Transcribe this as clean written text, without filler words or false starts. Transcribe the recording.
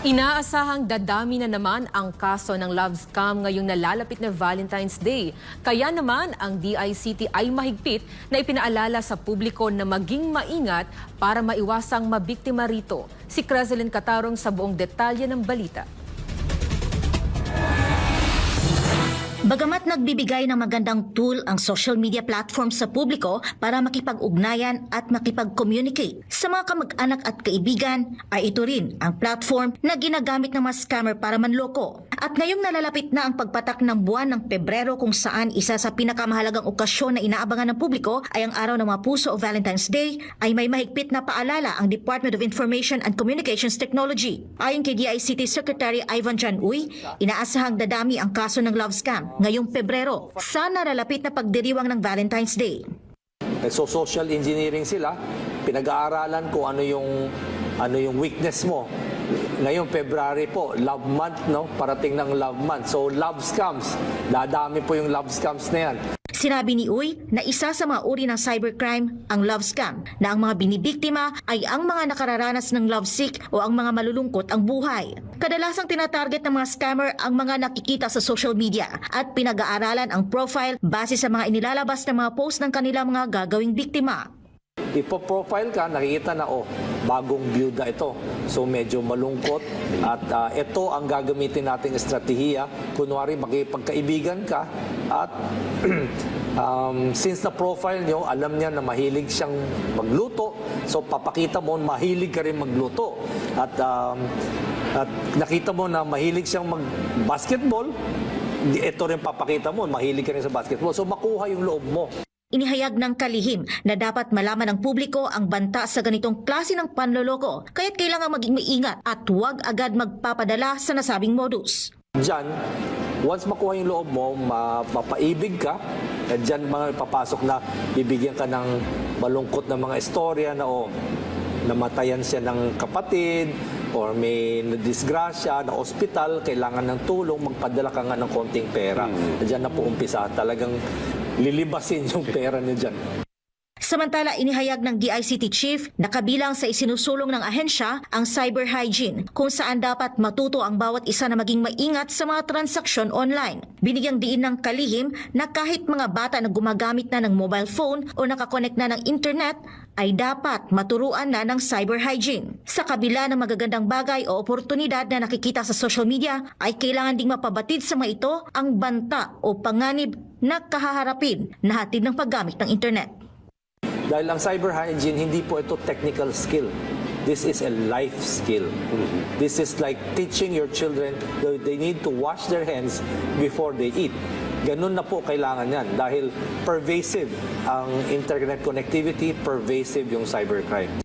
Inaasahang dadami na naman ang kaso ng love scam ngayong nalalapit na Valentine's Day. Kaya naman ang DICT ay mahigpit na ipinaalala sa publiko na maging maingat para maiwasang mabiktima rito. Si Creselyn Catarong sa buong detalye ng balita. Bagamat nagbibigay ng magandang tool ang social media platform sa publiko para makipag-ugnayan at makipag-communicate sa mga kamag-anak at kaibigan, ay ito rin ang platform na ginagamit ng mga scammer para manloko. At ngayong nalalapit na ang pagpatak ng buwan ng Pebrero kung saan isa sa pinakamahalagang okasyon na inaabangan ng publiko ay ang araw ng mga puso o Valentine's Day, ay may mahigpit na paalala ang Department of Information and Communications Technology. Ayon kay DICT Secretary Ivan John Uy, inaasahang dadami ang kaso ng love scam ngayong Pebrero sa nalalapit na pagdiriwang ng Valentine's Day. So social engineering sila, pinag-aaralan kung ano yung weakness mo. Ngayong February po, love month, no? Parating ng love month. So love scams, dadami po yung love scams na yan. Sinabi ni Uy na isa sa mga uri ng cybercrime ang love scam, na ang mga binibiktima ay ang mga nakararanas ng lovesick o ang mga malulungkot ang buhay. Kadalasang tinatarget ng mga scammer ang mga nakikita sa social media at pinag-aaralan ang profile base sa mga inilalabas na mga post ng kanilang mga gagawing biktima. Ipo-profile ka, nakikita na, bagong byuda ito. So medyo malungkot at ito ang gagamitin nating estratehiya. Kunwari, makipagkaibigan ka at since na profile nyo, alam niya na mahilig siyang magluto. So papakita mo, mahilig ka rin magluto. At nakita mo na mahilig siyang mag-basketball, ito rin papakita mo, mahilig ka rin sa basketball. So makuha yung loob mo. Inihayag ng kalihim na dapat malaman ng publiko ang banta sa ganitong klase ng panloloko, kaya't kailangan maging maingat at huwag agad magpapadala sa nasabing modus. Diyan, once makuha yung loob mo, mapaibig ka, at diyan papasok na bibigyan ka ng malungkot na mga istorya na namatayan siya ng kapatid or may disgrasya na ospital, kailangan ng tulong, magpadala ka nga ng konting pera. Diyan na po umpisa, talagang lilibasin yung pera niya dyan. Samantala, inihayag ng DICT Chief na kabilang sa isinusulong ng ahensya ang cyber hygiene, kung saan dapat matuto ang bawat isa na maging maingat sa mga transaksyon online. Binigyang diin ng kalihim na kahit mga bata na gumagamit na ng mobile phone o nakakonect na ng internet, ay dapat maturuan na ng cyber hygiene. Sa kabila ng magagandang bagay o oportunidad na nakikita sa social media, ay kailangan ding mapabatid sa mga ito ang banta o panganib na kahaharapin na hatid ng paggamit ng internet. Dahil ang cyber hygiene, hindi po ito technical skill. This is a life skill. This is like teaching your children that they need to wash their hands before they eat. Ganun na po kailangan yan dahil pervasive ang internet connectivity, pervasive yung cybercrime.